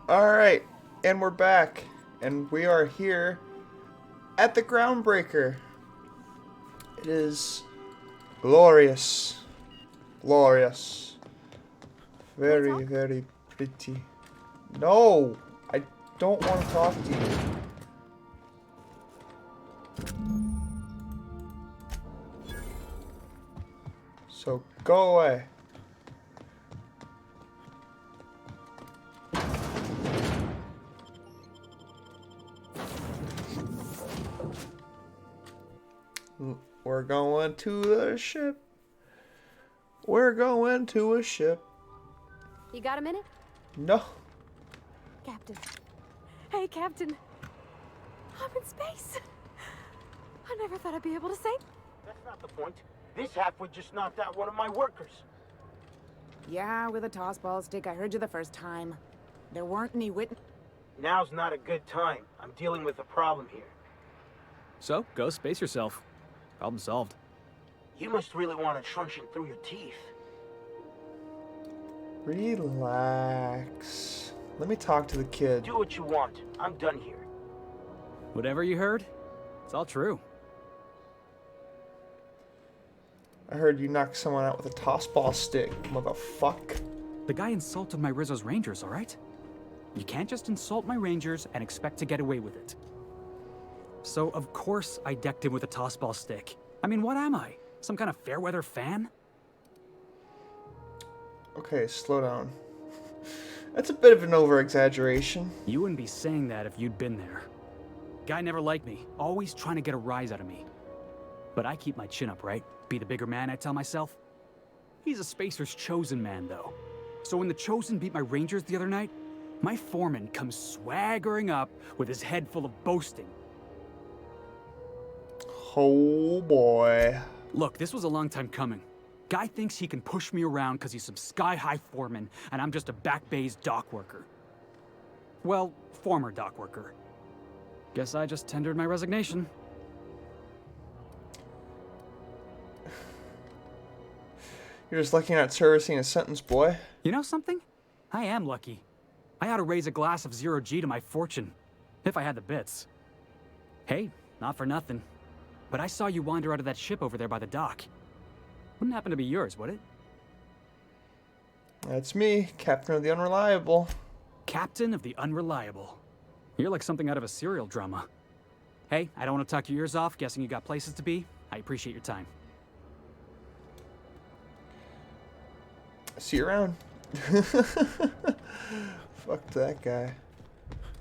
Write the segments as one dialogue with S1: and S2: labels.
S1: Alright, and we're back. And we are here at the Groundbreaker. It is glorious. Glorious. Very, very pretty. No! I don't want to talk to you. So go away. We're going to the ship. We're going to a ship.
S2: You got a minute?
S1: No.
S2: Captain. Hey, Captain. I'm in space. I never thought I'd be able to say.
S3: That's not the point. This halfwit just knocked out one of my workers.
S4: Yeah, with a tossball stick. I heard you the first time. There weren't any witnesses.
S3: Now's not a good time. I'm dealing with a problem here.
S5: So, go space yourself. Problem solved.
S3: You must really want a truncheon through your teeth.
S1: Relax. Let me talk to the kid.
S3: Do what you want. I'm done here.
S5: Whatever you heard, it's all true.
S1: I heard you knocked someone out with a tossball stick, motherfuck.
S5: The guy insulted my Rizzo's Rangers, alright? You can't just insult my Rangers and expect to get away with it. So, of course, I decked him with a tossball stick. I mean, what am I? Some kind of fair-weather fan?
S1: Okay, slow down. That's a bit of an over-exaggeration.
S5: You wouldn't be saying that if you'd been there. Guy never liked me, always trying to get a rise out of me. But I keep my chin up, right? Be the bigger man, I tell myself. He's a Spacer's chosen man, though. So when the Chosen beat my Rangers the other night, my foreman comes swaggering up with his head full of boasting.
S1: Oh boy.
S5: Look, this was a long time coming. Guy thinks he can push me around because he's some sky-high foreman, and I'm just a back bay's dock worker. Well, former dock worker. Guess I just tendered my resignation.
S1: You're just lucky not servicing a sentence, boy.
S5: You know something? I am lucky. I ought to raise a glass of zero-G to my fortune, if I had the bits. Hey, not for nothing, but I saw you wander out of that ship over there by the dock. Wouldn't happen to be yours, would it?
S1: That's me, Captain of the Unreliable.
S5: Captain of the Unreliable. You're like something out of a serial drama. Hey, I don't want to talk your ears off, guessing you got places to be. I appreciate your time.
S1: See you around. Fuck that guy.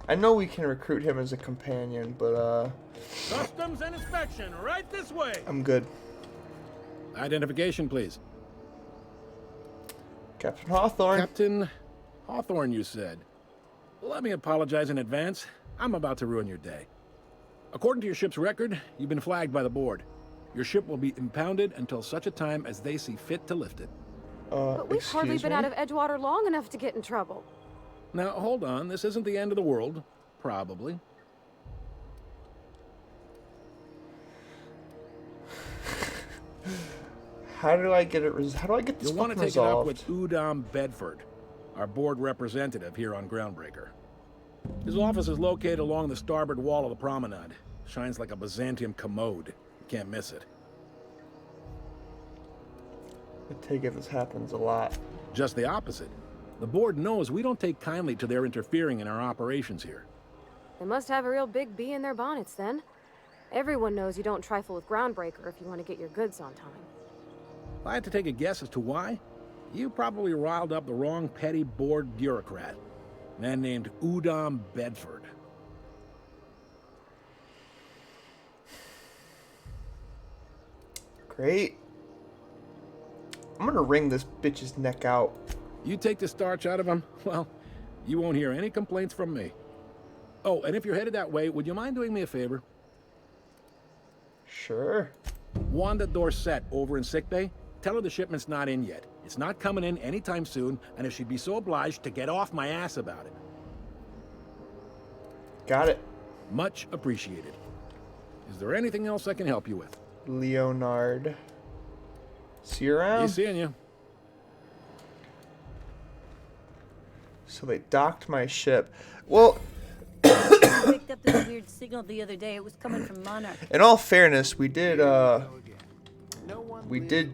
S1: I know we can recruit him as a companion, but
S6: Customs and inspection, right this way.
S1: I'm good.
S6: Identification, please.
S1: Captain Hawthorne.
S6: Captain Hawthorne, you said. Let me apologize in advance. I'm about to ruin your day. According to your ship's record, you've been flagged by the board. Your ship will be impounded until such a time as they see fit to lift it.
S2: But we've hardly
S1: excuse
S2: been
S1: me?
S2: out of Edgewater long enough to get in trouble.
S6: Now, hold on. This isn't the end of the world. Probably.
S1: How do I get it? How do I get this
S6: You'll want to
S1: fucking
S6: take it up
S1: resolved?
S6: with Udom Bedford, our board representative here on Groundbreaker. His office is located along the starboard wall of the promenade. Shines like a Byzantium commode. You can't miss it.
S1: I take it this happens a lot.
S6: Just the opposite. The board knows we don't take kindly to their interfering in our operations here.
S2: They must have a real big bee in their bonnets then. Everyone knows you don't trifle with Groundbreaker if you want to get your goods on time.
S6: If I had to take a guess as to why, you probably riled up the wrong petty board bureaucrat. A man named Udom Bedford.
S1: Great. I'm gonna wring this bitch's neck out.
S6: You take the starch out of him, well, you won't hear any complaints from me. Oh, and if you're headed that way, would you mind doing me a favor?
S1: Sure.
S6: Wanda Dorset over in sickbay, tell her the shipment's not in yet. It's not coming in anytime soon, and if she'd be so obliged to get off my ass about it.
S1: Got it.
S6: Much appreciated. Is there anything else I can help you with?
S1: Leonard. See you around.
S6: See seeing you.
S1: So they docked my ship. Well,
S7: I picked up this weird signal the other day. It was coming from Monarch.
S1: in all fairness, we did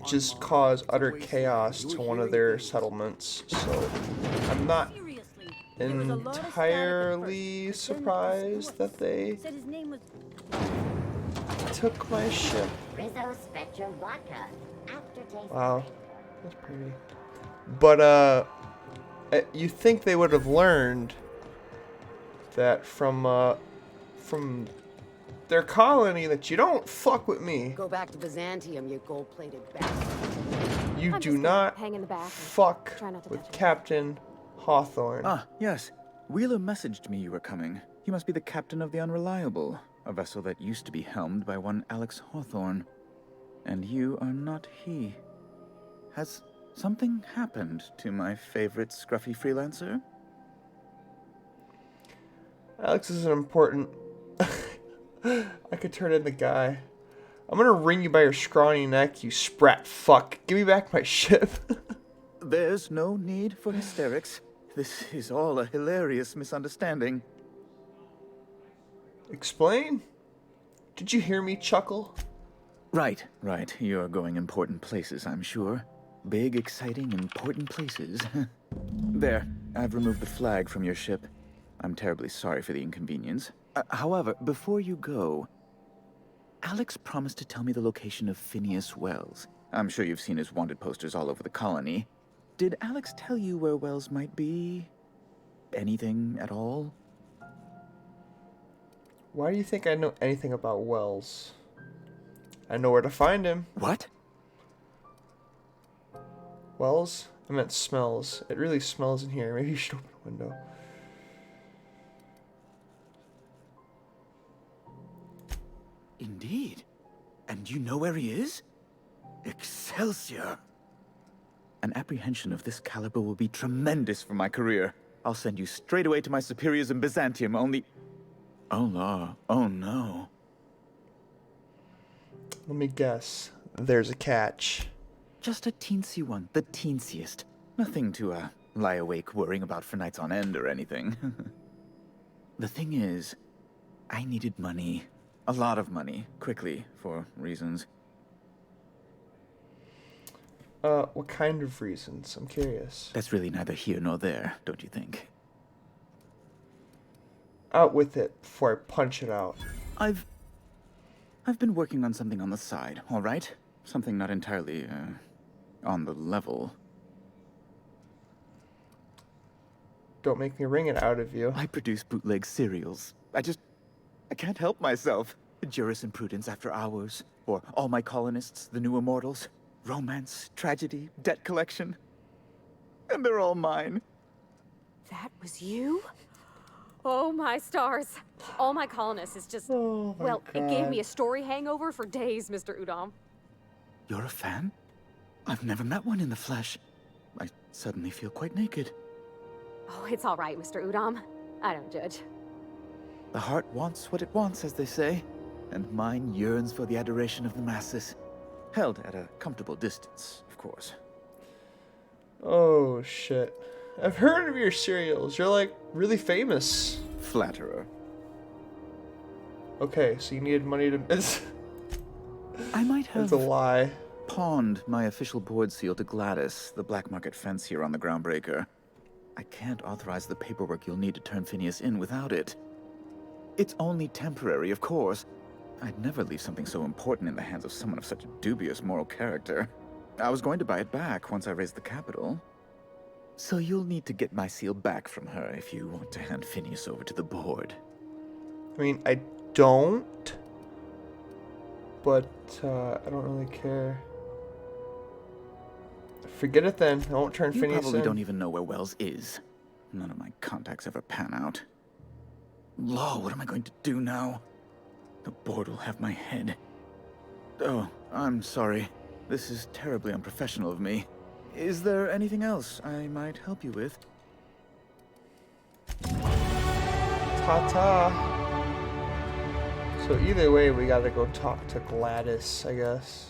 S1: just cause utter chaos to one of their settlements. So I'm not
S7: Seriously. There was a lot of static at
S1: entirely
S7: first, but then
S1: surprised that they
S7: said his name was
S1: took my ship.
S8: Rizzo Spectrum Vodka. Aftertaste.
S1: Wow, that's pretty. But you think they would have learned that from their colony that you don't fuck with me.
S4: Go back to Byzantium, you gold-plated bastard.
S1: You
S2: I'm
S1: do
S2: just gonna
S1: not
S2: hang in the back and
S1: fuck
S2: try not to
S1: with
S2: touch it.
S1: Captain Hawthorne.
S9: Ah, yes. Wheeler messaged me you were coming. He must be the captain of the Unreliable, a vessel that used to be helmed by one Alex Hawthorne. And you are not he. Has something happened to my favorite scruffy freelancer?
S1: Alex is an important. I could turn in the guy. I'm gonna wring you by your scrawny neck, you sprat fuck. Give me back my ship.
S9: There's no need for hysterics. This is all a hilarious misunderstanding.
S1: Explain? Did you hear me chuckle?
S9: Right. You're going important places, I'm sure. Big, exciting, important places. There, I've removed the flag from your ship. I'm terribly sorry for the inconvenience. However, before you go, Alex promised to tell me the location of Phineas Wells. I'm sure you've seen his wanted posters all over the colony. Did Alex tell you where Wells might be? Anything at all?
S1: Why do you think I know anything about Wells? I know where to find him.
S9: What?
S1: Wells? I meant smells. It really smells in here. Maybe you should open a window.
S9: Indeed. And you know where he is? Excelsior! An apprehension of this caliber will be tremendous for my career. I'll send you straight away to my superiors in Byzantium, only... Oh, no. Oh, no.
S1: Let me guess. There's a catch.
S9: Just a teensy one, the teensiest. Nothing to, lie awake worrying about for nights on end or anything. The thing is, I needed money. A lot of money, quickly, for reasons.
S1: What kind of reasons? I'm curious.
S9: That's really neither here nor there, don't you think?
S1: Out with it before I punch it out.
S9: I've been working on something on the side, all right? Something not entirely, on the level.
S1: Don't make me wring it out of you.
S9: I produce bootleg serials. I can't help myself. Jurisprudence After Hours, or All My Colonists, The New Immortals. Romance, tragedy, debt collection. And they're all mine.
S2: That was you? Oh my stars. All My Colonists is just...
S1: Oh my
S2: well, it gave
S1: God.
S2: me a story hangover for days, Mr. Udom.
S9: You're a fan? I've never met one in the flesh. I suddenly feel quite naked.
S2: Oh, it's all right, Mr. Udom. I don't judge.
S9: The heart wants what it wants, as they say, and mine yearns for the adoration of the masses. Held at a comfortable distance, of course.
S1: Oh, shit. I've heard of your serials. You're, like, really famous.
S9: Flatterer.
S1: Okay, so you needed money to...
S9: I might have
S1: That's a lie.
S9: pawned my official board seal to Gladys, the black market fence here on the Groundbreaker. I can't authorize the paperwork you'll need to turn Phineas in without it. It's only temporary, of course. I'd never leave something so important in the hands of someone of such a dubious moral character. I was going to buy it back once I raised the capital. So you'll need to get my seal back from her if you want to hand Phineas over to the board.
S1: I mean, I don't. But, I don't really care. Forget it then. I won't turn
S9: You
S1: Phineas
S9: probably
S1: in.
S9: don't even know where Wells is. None of my contacts ever pan out. Law, what am I going to do now? The board will have my head. Oh, I'm sorry. This is terribly unprofessional of me. Is there anything else I might help you with?
S1: Ta-ta. So either way, we gotta go talk to Gladys, I guess.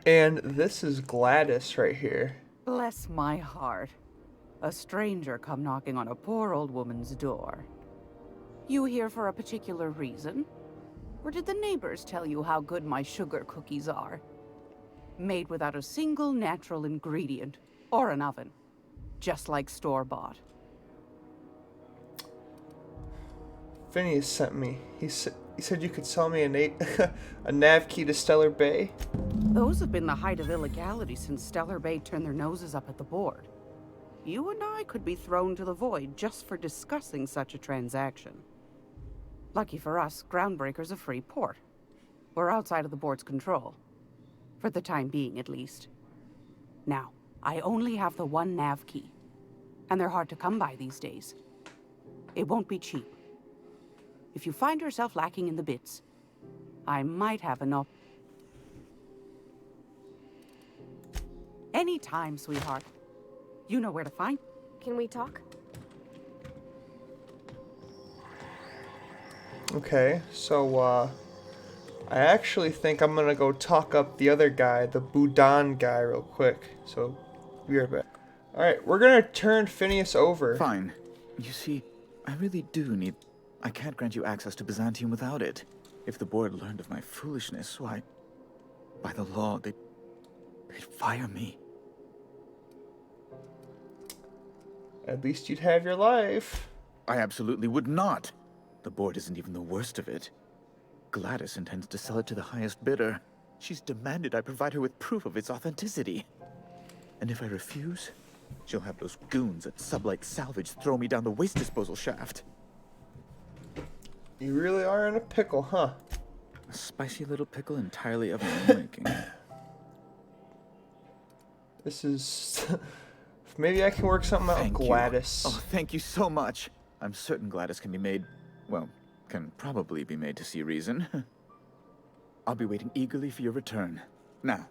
S1: And this is Gladys right here.
S10: Bless my heart. A stranger come knocking on a poor old woman's door. You here for a particular reason? Or did the neighbors tell you how good my sugar cookies are? Made without a single natural ingredient or an oven. Just like store-bought.
S1: Phineas sent me. He said you could sell me a nav key to Stellar Bay.
S10: Those have been the height of illegality since Stellar Bay turned their noses up at the board. You and I could be thrown to the void just for discussing such a transaction. Lucky for us, Groundbreaker's a free port. We're outside of the board's control. For the time being, at least. Now, I only have the one nav key. And they're hard to come by these days. It won't be cheap. If you find yourself lacking in the bits, I might have enough. Anytime, sweetheart. You know where to find.
S2: Can we talk?
S1: Okay, so, I actually think I'm gonna go talk up the other guy, the Budan guy, real quick. So, be right back. Alright, we're gonna turn Phineas over.
S9: Fine. You see, I really do need... I can't grant you access to Byzantium without it. If the board learned of my foolishness, why... by the law, they'd fire me.
S1: At least you'd have your life.
S9: I absolutely would not. The board isn't even the worst of it. Gladys intends to sell it to the highest bidder. She's demanded I provide her with proof of its authenticity. And if I refuse, she'll have those goons at Sublight Salvage throw me down the waste disposal shaft.
S1: You really are in a pickle, huh?
S9: A spicy little pickle entirely of my own making.
S1: This is... Maybe I can work something out with Gladys.
S9: Oh, thank you so much. I'm certain Gladys can be made... well, can probably be made to see reason. I'll be waiting eagerly for your return. Now,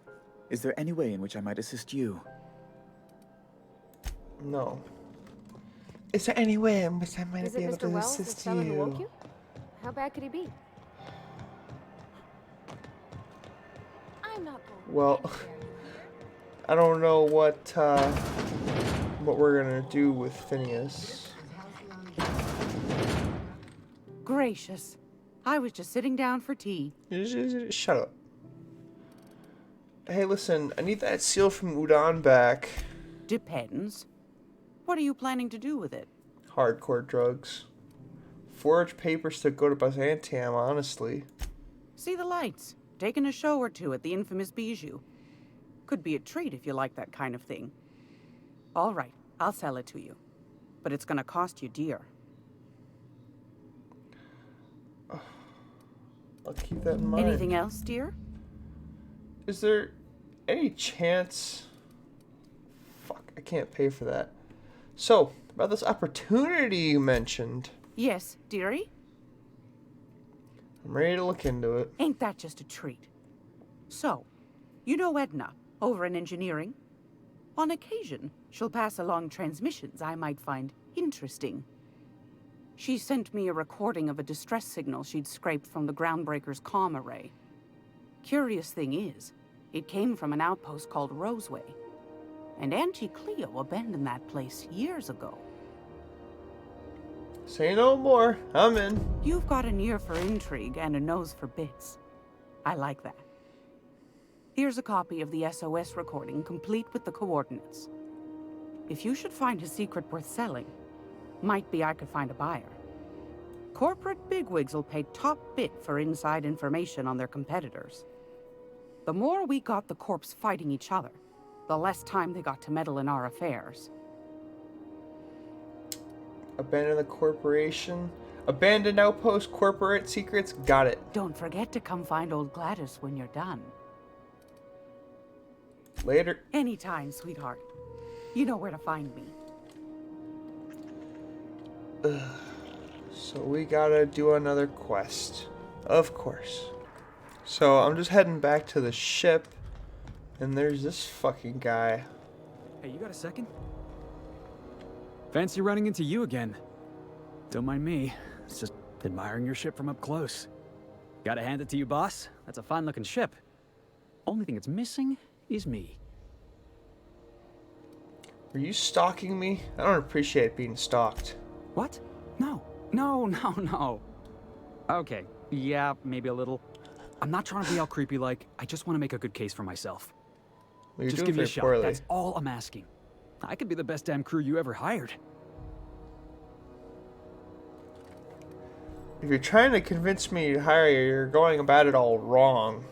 S9: is there any way in which I might assist you?
S1: No. Is there any way in which I might
S2: Is
S1: be
S2: it
S1: able
S2: Mr.
S1: to
S2: Wells, the
S1: assist
S2: fellow who woke
S1: you?
S2: you? How bad could he be? I'm not going.
S1: Well, I don't know what we're gonna do with Phineas.
S10: Gracious. I was just sitting down for tea.
S1: Shut up. Hey, listen, I need that seal from Udon back.
S10: Depends. What are you planning to do with it?
S1: Hardcore drugs. Forge papers to go to Byzantium, honestly.
S10: See the lights. Taking a show or two at the infamous Bijou. Could be a treat if you like that kind of thing. All right, I'll sell it to you. But it's gonna cost you dear.
S1: I'll keep that in mind.
S10: Anything else, dear?
S1: Is there any chance... Fuck, I can't pay for that. So, about this opportunity you mentioned.
S10: Yes, dearie?
S1: I'm ready to look into it.
S10: Ain't that just a treat? So, you know Edna, over in engineering? On occasion, she'll pass along transmissions I might find interesting. She sent me a recording of a distress signal she'd scraped from the Groundbreaker's comm array. Curious thing is, it came from an outpost called Roseway. And Auntie Cleo abandoned that place years ago.
S1: Say no more. I'm in.
S10: You've got an ear for intrigue and a nose for bits. I like that. Here's a copy of the SOS recording, complete with the coordinates. If you should find a secret worth selling, might be I could find a buyer. Corporate bigwigs will pay top bit for inside information on their competitors. The more we got the corps fighting each other, the less time they got to meddle in our affairs.
S1: Abandon the corporation. Abandoned outpost, corporate secrets. Got it.
S10: Don't forget to come find old Gladys when you're done.
S1: Later.
S10: Anytime, sweetheart. You know where to find me.
S1: So we gotta do another quest. Of course. So I'm just heading back to the ship. And there's this fucking guy.
S5: Hey, you got a second? Fancy running into you again. Don't mind me. It's just admiring your ship from up close. Gotta hand it to you, boss. That's a fine-looking ship. Only thing it's missing is me.
S1: Are you stalking me? I don't appreciate being stalked.
S5: What? No. No, no, no. Okay, yeah, maybe a little. I'm not trying to be all creepy like. I just want to make a good case for myself.
S1: Well, you're
S5: Just
S1: doing
S5: give me a
S1: very
S5: shot.
S1: poorly.
S5: That's all I'm asking. I could be the best damn crew you ever hired.
S1: If you're trying to convince me to hire you, you're going about it all wrong.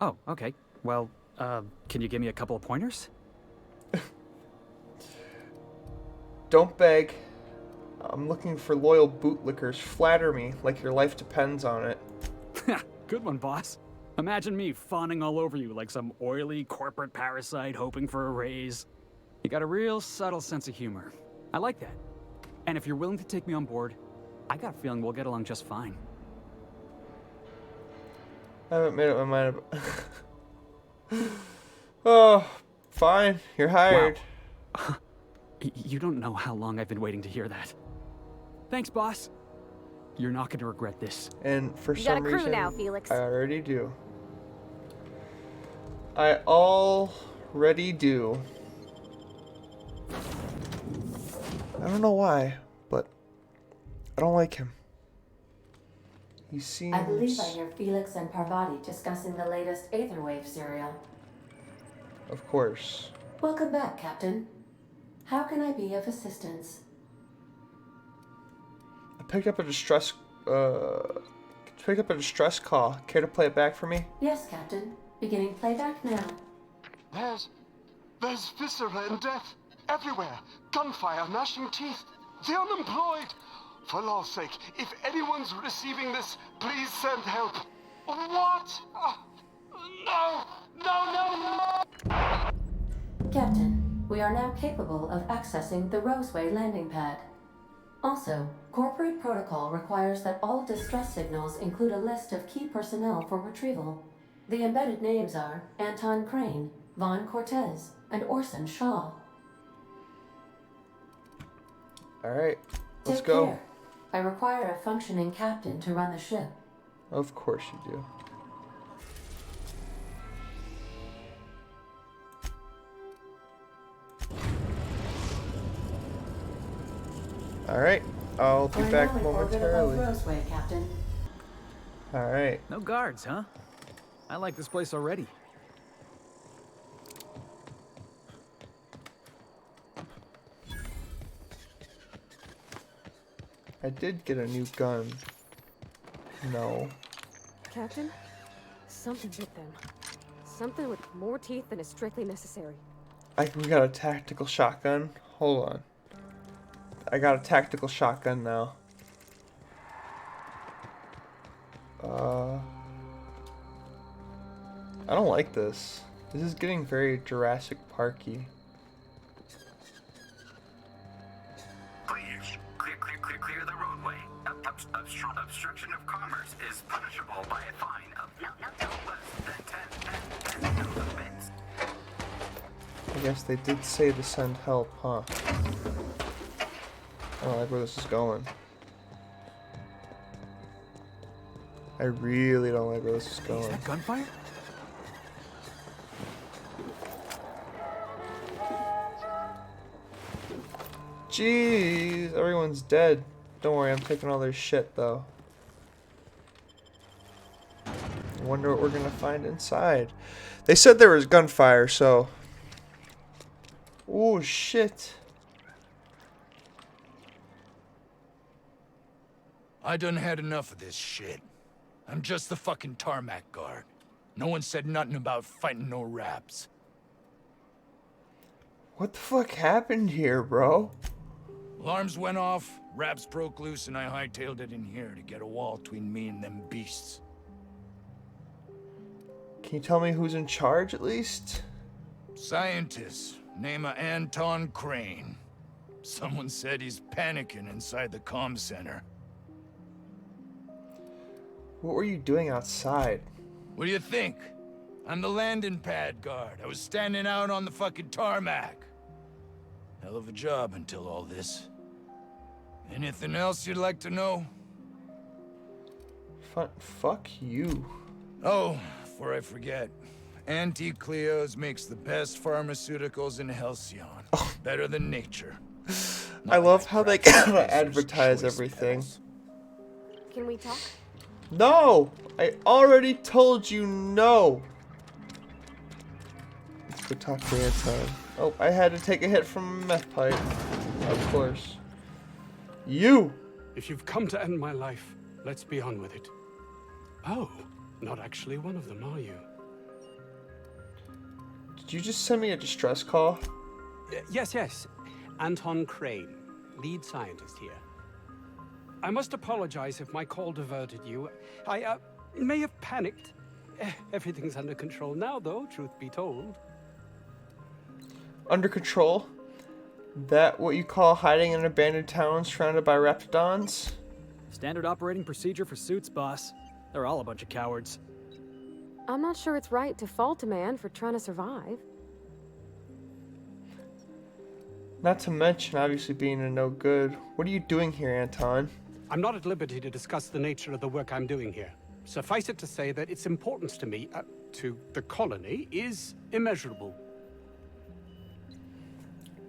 S5: Oh, okay. Well, can you give me a couple of pointers?
S1: Don't beg. I'm looking for loyal bootlickers. Flatter me like your life depends on it.
S5: Good one, boss. Imagine me fawning all over you like some oily corporate parasite hoping for a raise. You got a real subtle sense of humor. I like that. And if you're willing to take me on board, I got a feeling we'll get along just fine.
S1: I haven't made up my mind about... Oh, fine. You're hired.
S5: Wow. You don't know how long I've been waiting to hear that. Thanks, boss. You're not going to regret this.
S1: And for
S2: You got a
S1: some
S2: crew
S1: reason,
S2: now, Felix.
S1: I already do. I already do. I don't know why, but I don't like him. He seems...
S11: I believe I hear Felix and Parvati discussing the latest Aetherwave serial.
S1: Of course.
S11: Welcome back, Captain. How can I be of assistance?
S1: I picked up a distress call. Care to play it back for me?
S11: Yes, Captain. Beginning playback now.
S12: There's viscera and death everywhere. Gunfire, gnashing teeth. The unemployed. For law's sake, if anyone's receiving this, please send help. What? No!
S11: Captain, we are now capable of accessing the Roseway landing pad. Also, corporate protocol requires that all distress signals include a list of key personnel for retrieval. The embedded names are Anton Crane, Vaughn Cortez, and Orson Shaw.
S1: Alright, let's
S11: Take
S1: go.
S11: care. I require a functioning captain to run the ship.
S1: Of course you do. Alright, I'll be
S11: We're
S1: back
S11: now in orbit above
S1: momentarily.
S11: Roseway, Captain.
S1: Alright.
S5: No guards, huh? I like this place already.
S1: I did get a new gun. No.
S2: Captain, something bit them. Something with more teeth than is strictly necessary.
S1: We got a tactical shotgun. Hold on. I got a tactical shotgun now. I don't like this. This is getting very Jurassic Parky.
S13: Please, clear the roadway. Obstruction of commerce is punishable by a fine of no less than 10,000 bits.
S1: I guess they did say to send help, huh? I don't like where this is going. I really don't like where this is going.
S5: Is that gunfire?
S1: Jeez, everyone's dead. Don't worry, I'm taking all their shit though. I wonder what we're gonna find inside. They said there was gunfire, so... Oh shit.
S14: I done had enough of this shit. I'm just the fucking tarmac guard. No one said nothing about fighting no raps.
S1: What the fuck happened here, bro?
S14: Alarms went off, raps broke loose, and I hightailed it in here to get a wall between me and them beasts.
S1: Can you tell me who's in charge at least?
S14: Scientist, name of Anton Crane. Someone said he's panicking inside the comm center.
S1: What were you doing outside?
S14: What do you think? I'm the landing pad guard. I was standing out on the fucking tarmac. Hell of a job until all this. Anything else you'd like to know?
S1: Fuck you.
S14: Oh, before I forget. Auntie Cleo's makes the best pharmaceuticals in Halcyon. Better than nature.
S1: I love how they kind of advertise everything.
S2: Can we talk?
S1: No! I already told you no! Let's go talk to Anton. Oh, I had to take a hit from a meth pipe. Of course. You!
S15: If you've come to end my life, let's be on with it. Oh, not actually one of them, are you?
S1: Did you just send me a distress call?
S15: Yes. Anton Crane, lead scientist here. I must apologize if my call diverted you. I may have panicked. Everything's under control now, though, truth be told.
S1: Under control? That what you call hiding in an abandoned town surrounded by raptidons?
S5: Standard operating procedure for suits, boss. They're all a bunch of cowards.
S2: I'm not sure it's right to fault a man for trying to survive.
S1: Not to mention, obviously, being a no good. What are you doing here, Anton?
S15: I'm not at liberty to discuss the nature of the work I'm doing here. Suffice it to say that its importance to me, to the colony, is immeasurable.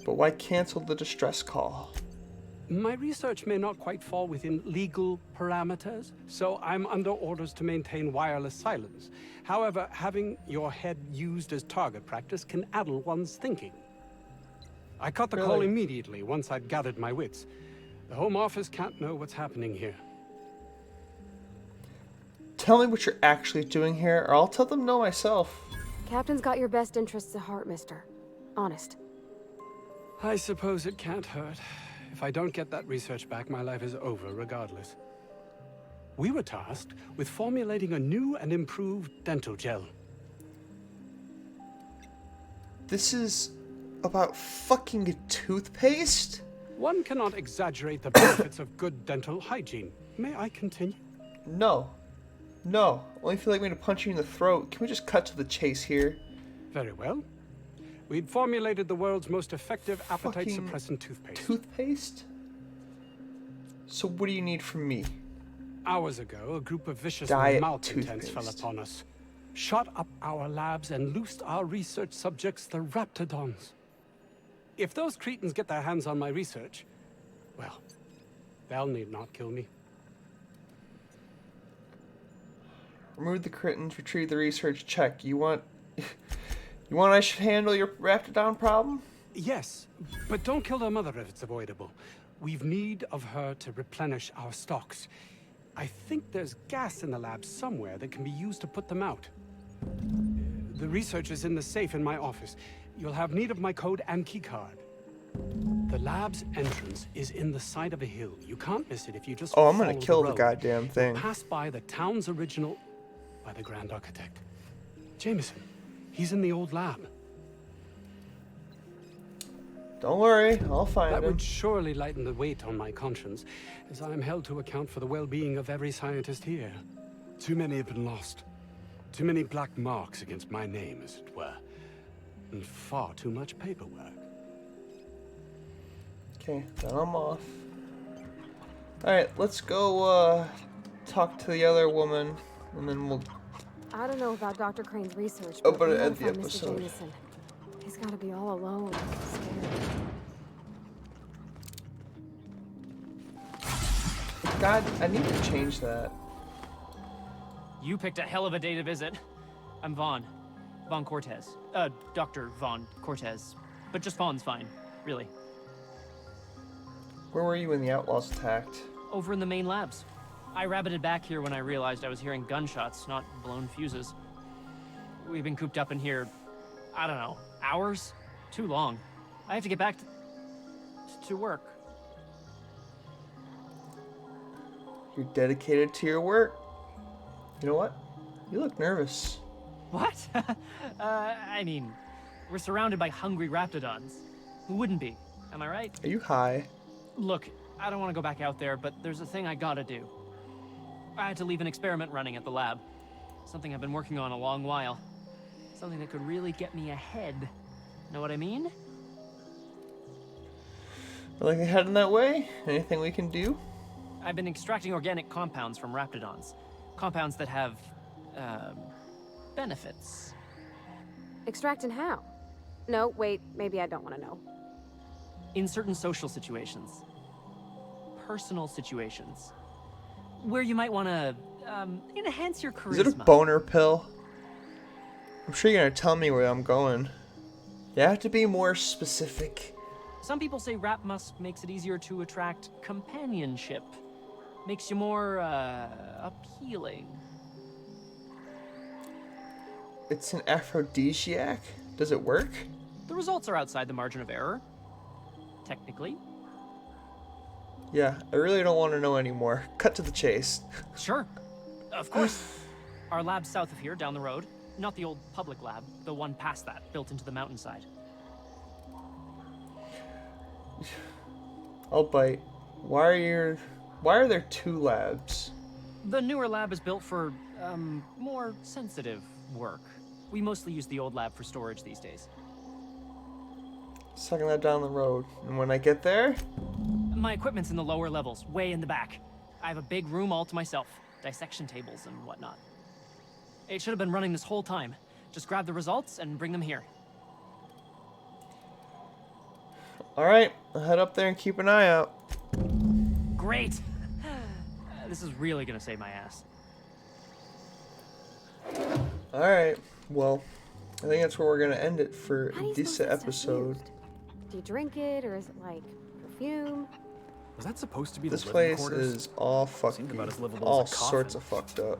S1: But why cancel the distress call?
S15: My research may not quite fall within legal parameters, so I'm under orders to maintain wireless silence. However, having your head used as target practice can addle one's thinking. I cut the call immediately once I'd gathered my wits. The Home Office can't know what's happening here.
S1: Tell me what you're actually doing here, or I'll tell them no myself.
S2: Captain's got your best interests at heart, mister. Honest.
S15: I suppose it can't hurt. If I don't get that research back, my life is over regardless. We were tasked with formulating a new and improved dental gel.
S1: This is about fucking toothpaste?
S15: One cannot exaggerate the benefits of good dental hygiene. May I continue?
S1: No. No. Only feel like me to punch you in the throat. Can we just cut to the chase here?
S15: Very well. We'd formulated the world's most effective appetite-suppressant toothpaste.
S1: Toothpaste? So what do you need from me?
S15: Hours ago, a group of vicious
S1: Diet
S15: malcontents fell upon us, shot up our labs, and loosed our research subjects, the Raptidons. If those cretins get their hands on my research, well, they'll need not kill me.
S1: Remove the cretins, retrieve the research, check. You want I should handle your Raptidon problem?
S15: Yes, but don't kill their mother if it's avoidable. We've need of her to replenish our stocks. I think there's gas in the lab somewhere that can be used to put them out. The research is in the safe in my office. You'll have need of my code and keycard. The lab's entrance is in the side of a hill. You can't miss it if you just
S1: Oh, I'm gonna
S15: follow
S1: kill
S15: the
S1: the
S15: road.
S1: goddamn thing.
S15: You'll pass by the town's original by the Grand Architect. Jameson, he's in the old lab.
S1: Don't worry, I'll find
S15: That
S1: him.
S15: would surely lighten the weight on my conscience, as I am held to account for the well-being of every scientist here. Too many have been lost. Too many black marks against my name, as it were. And far too much paperwork.
S1: Okay, then I'm off. Alright, let's go talk to the other woman, and then we'll...
S2: I don't know about Dr. Crane's research,
S1: Oh,
S2: but
S1: but
S2: we
S1: at
S2: know
S1: the
S2: from Mr.
S1: episode.
S2: Jameson. He's gotta be all alone, scared.
S1: God, I need to change that.
S16: You picked a hell of a day to visit. I'm Vaughn. Vaughn Cortez. Dr. Vaughn Cortez. But just Vaughn's fine, really.
S1: Where were you when the outlaws attacked?
S16: Over in the main labs. I rabbited back here when I realized I was hearing gunshots, not blown fuses. We've been cooped up in here, I don't know, hours? Too long. I have to get back to work.
S1: You're dedicated to your work. You know what? You look nervous.
S16: What? I mean, we're surrounded by hungry raptidons. Who wouldn't be? Am I right?
S1: Are you high?
S16: Look, I don't want to go back out there, but there's a thing I gotta do. I had to leave an experiment running at the lab. Something I've been working on a long while. Something that could really get me ahead. Know what I mean?
S1: Like heading that way? Anything we can do?
S16: I've been extracting organic compounds from raptidons. Compounds that have, benefits.
S2: Extracting how? No, wait, maybe I don't want to know.
S16: In certain social situations, personal situations, where you might want to enhance your charisma.
S1: Is it a boner pill? I'm sure you're gonna tell me where I'm going. You have to be more specific.
S16: Some people say rap musk makes it easier to attract companionship. Makes you more, appealing.
S1: It's an aphrodisiac? Does it work?
S16: The results are outside the margin of error. Technically.
S1: Yeah, I really don't want to know anymore. Cut to the chase.
S16: Sure. Of course. Our lab's south of here, down the road. Not the old public lab, the one past that, built into the mountainside.
S1: I'll bite. Why are there 2 labs?
S16: The newer lab is built for, more sensitive work. We mostly use the old lab for storage these days.
S1: Second lab down the road. And when I get there?
S16: My equipment's in the lower levels, way in the back. I have a big room all to myself. Dissection tables and whatnot. It should have been running this whole time. Just grab the results and bring them here.
S1: Alright, I'll head up there and keep an eye out.
S16: Great! This is really gonna save my ass.
S1: Alright, well, I think that's where we're gonna end it for
S2: How do you
S1: this
S2: suppose this stuff's
S1: episode.
S2: used? Do you drink it, or is it like perfume?
S5: Was that supposed to be
S1: This
S5: the living
S1: place
S5: quarters?
S1: is all fucked
S5: Seemed about as livable
S1: all
S5: as a coffin.
S1: sorts of fucked up.